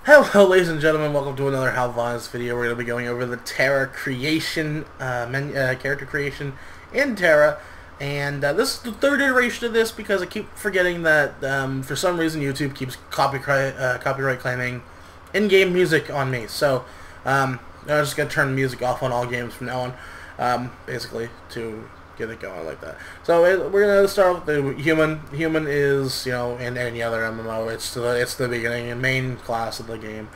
Hello ladies and gentlemen, welcome to another How Violence video. We're going to be going over the Tera creation, character creation in Tera. And this is the third iteration of this because I keep forgetting that for some reason YouTube keeps copyright claiming in-game music on me. So I'm just going to turn the music off on all games from now on, basically, to get it going like that. So we're going to start with the human. Human is, you know, in any other MMO, it's the beginning and main class of the game.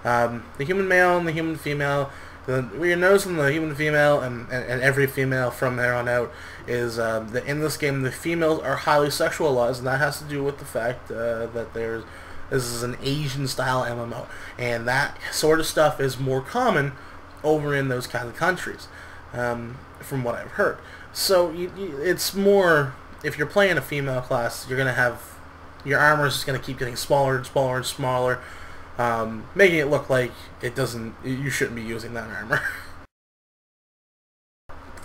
The human male and the human female. We're noticing the human female and every female from there on out is that in this game the females are highly sexualized, and that has to do with the fact that this is an Asian style MMO, and that sort of stuff is more common over in those kinds of countries, from what I've heard. So it's more, if you're playing a female class, you're gonna have your armor is just gonna keep getting smaller and smaller and smaller, making it look like you shouldn't be using that armor.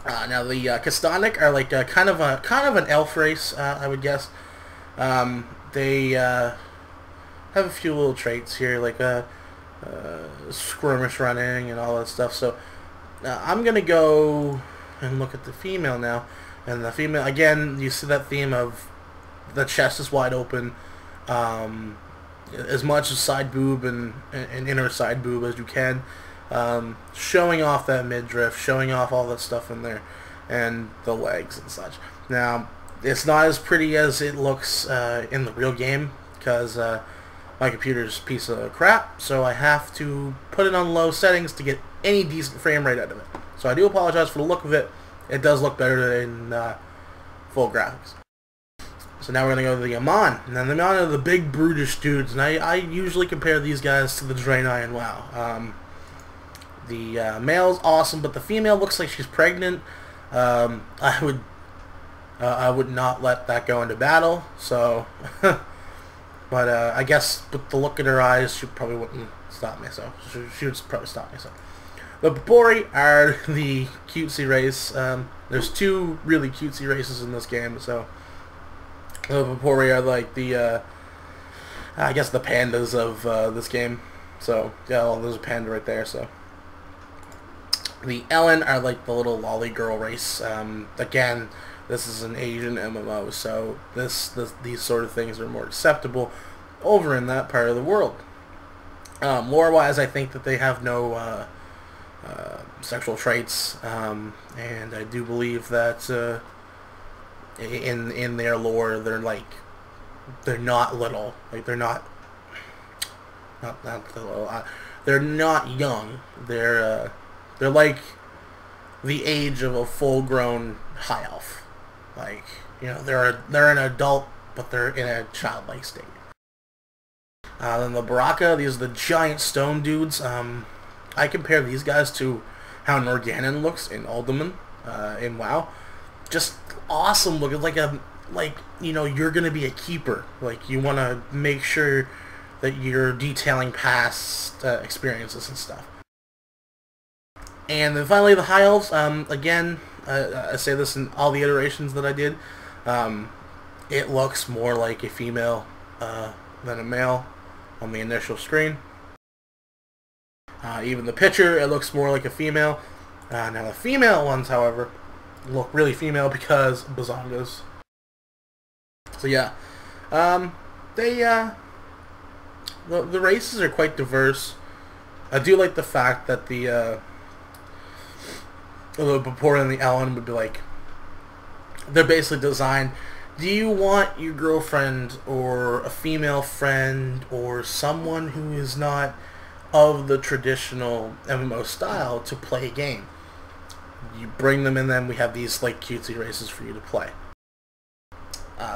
Now the Kastanic are like kind of an elf race, I would guess. They have a few little traits here, like skirmish running and all that stuff. So I'm gonna go and look at the female now, and the female, again, you see that theme of the chest is wide open, as much as side boob and inner side boob as you can, showing off that midriff, showing off all that stuff in there, and the legs and such. Now, it's not as pretty as it looks in the real game, because my computer's a piece of crap, so I have to put it on low settings to get any decent frame rate out of it. So I do apologize for the look of it. It does look better in full graphics. So now we're going to go to the Amon. Now the Amon are the big brutish dudes, and I usually compare these guys to the Draenei in WoW. The male's awesome, but the female looks like she's pregnant. I would not let that go into battle, so... but I guess with the look in her eyes, she probably wouldn't stop me, so she would probably stop me, so... The Popori are the cutesy race. There's two really cutesy races in this game, so the Popori are like the, I guess the pandas of this game. So yeah, well, there's a panda right there. So the Ellen are like the little lolly girl race. Again, this is an Asian MMO, so these sort of things are more acceptable over in that part of the world. Lore-wise, I think that they have no sexual traits, and I do believe that in their lore they're not little, like they're not little, they're not young, they're like the age of a full-grown high elf, like, you know, they're an adult but they're in a childlike state. Then the Baraka, these are the giant stone dudes. I compare these guys to how Norganon looks in Uldaman, in WoW. Just awesome looking, like you know, you're gonna be a keeper. Like, you want to make sure that you're detailing past experiences and stuff. And then finally the High Elves. Again, I say this in all the iterations that I did. It looks more like a female than a male on the initial screen. Even the picture, it looks more like a female. Now the female ones, however, look really female because bazongas. So yeah, the races are quite diverse. I do like the fact that the Popori and the Ellen would be like, they're basically designed. Do you want your girlfriend or a female friend or someone who is not of the traditional MMO style to play a game? You bring them in, then we have these like cutesy races for you to play.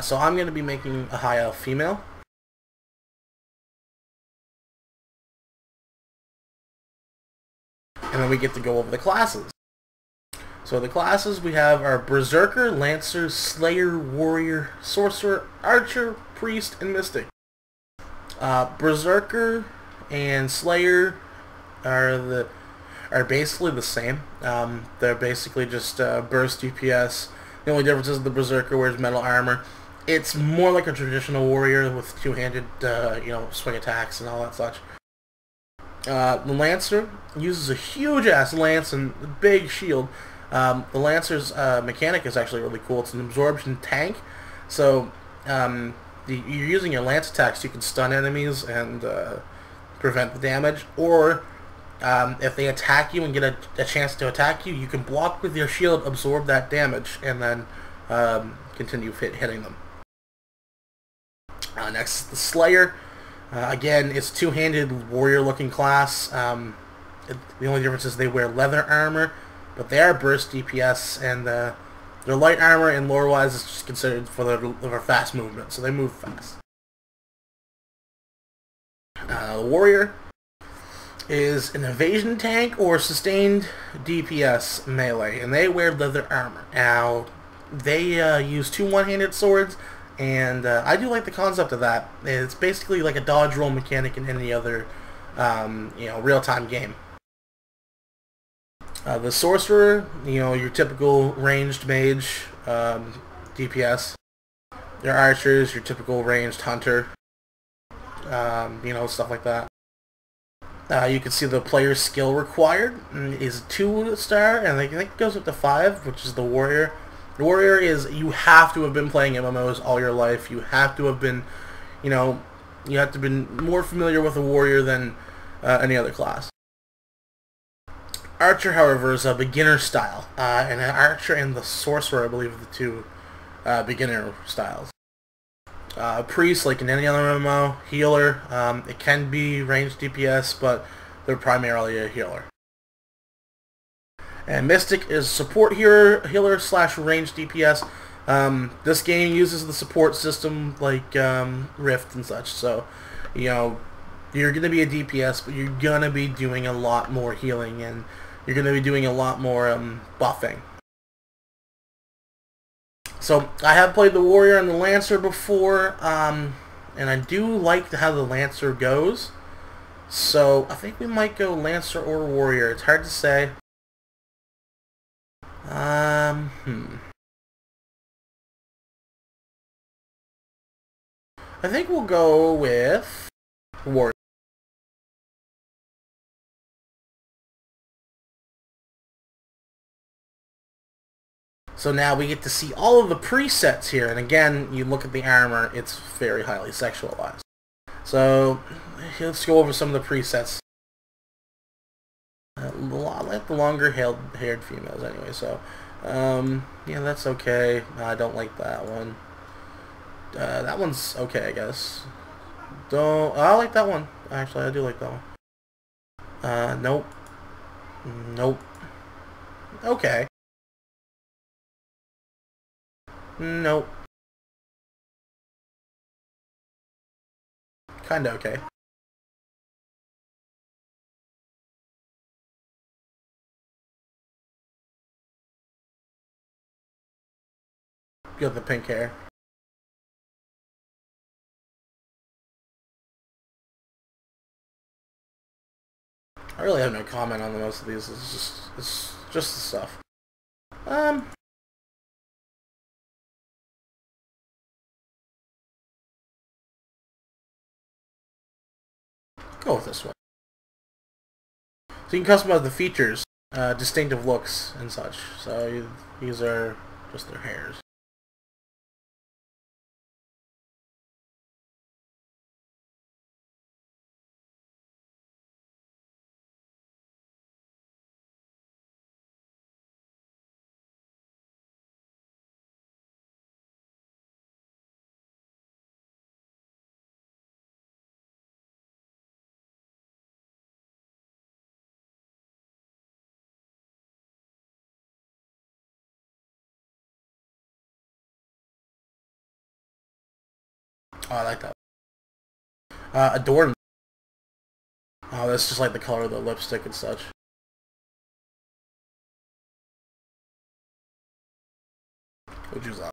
So I'm going to be making a high elf female. And then we get to go over the classes. So the classes we have are Berserker, Lancer, Slayer, Warrior, Sorcerer, Archer, Priest, and Mystic. Berserker and Slayer are basically the same. They're basically just burst DPS. The only difference is the Berserker wears metal armor. It's more like a traditional warrior with two-handed, swing attacks and all that such. The Lancer uses a huge-ass lance and a big shield. The Lancer's mechanic is actually really cool. It's an absorption tank. So you're using your lance attacks, you can stun enemies and prevent the damage. Or if they attack you and get a chance to attack you, you can block with your shield, absorb that damage, and then continue hitting them. Next is the Slayer. Again, it's two-handed warrior-looking class. The only difference is they wear leather armor, but they are burst DPS, and their light armor and lore-wise is just considered for their fast movement, so they move fast. The Warrior is an evasion tank or sustained DPS melee, and they wear leather armor. Now, they use two one-handed swords, and I do like the concept of that. It's basically like a dodge roll mechanic in any other, real-time game. The Sorcerer, your typical ranged mage, DPS. Your Archers, your typical ranged hunter, stuff like that. You can see the player's skill required is 2-star, and I think it goes up to 5, which is the Warrior. The Warrior is, you have to have been playing MMOs all your life. You have to have been, you have to have been more familiar with a Warrior than any other class. Archer, however, is a beginner style, and an Archer and the Sorcerer, I believe, are the two beginner styles. Priest, like in any other MMO, healer. It can be ranged DPS, but they're primarily a healer. And Mystic is support healer slash ranged DPS. This game uses the support system like Rift and such, so you're going to be a DPS, but you're going to be doing a lot more healing, and you're going to be doing a lot more buffing. So I have played the Warrior and the Lancer before, and I do like how the Lancer goes. So I think we might go Lancer or Warrior. It's hard to say. I think we'll go with Warrior. So now we get to see all of the presets here, and again, you look at the armor, it's very highly sexualized. So let's go over some of the presets. I like the longer-haired females anyway, so yeah, that's okay. I don't like that one. That one's okay, I guess. I like that one. Actually, I do like that one. Nope. Nope. Okay. Nope. Kinda okay. Got the pink hair. I really have no comment on most of these. It's just the stuff. Go with this one. So you can customize the features, distinctive looks and such. So these are just their hairs. Oh, I like that. Adornment. Oh, that's just like the color of the lipstick and such. We'll choose that.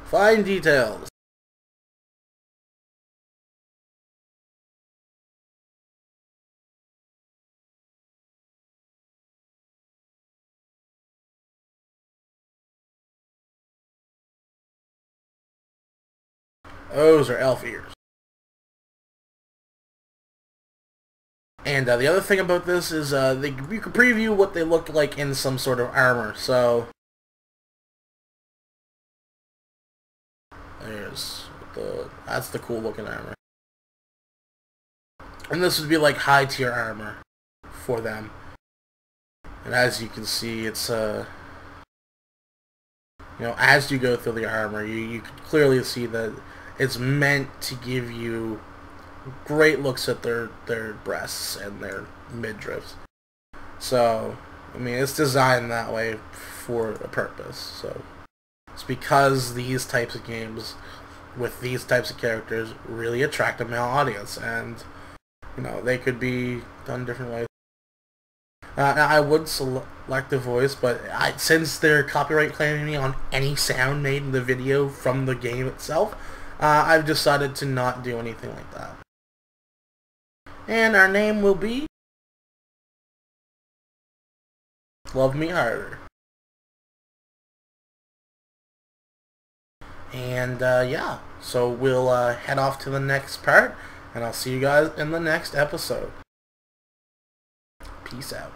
Fine details. Those are elf ears. And the other thing about this is you can preview what they look like in some sort of armor. So that's the cool looking armor. And this would be like high tier armor for them. And as you can see, it's as you go through the armor, you can clearly see that it's meant to give you great looks at their breasts and their midriffs. So, I mean, it's designed that way for a purpose. So, it's because these types of games with these types of characters really attract a male audience, and they could be done different ways. Now, I would select the voice, but since they're copyright claiming me on any sound made in the video from the game itself, I've decided to not do anything like that. And our name will be Love Me Harder. And yeah, so we'll head off to the next part, and I'll see you guys in the next episode. Peace out.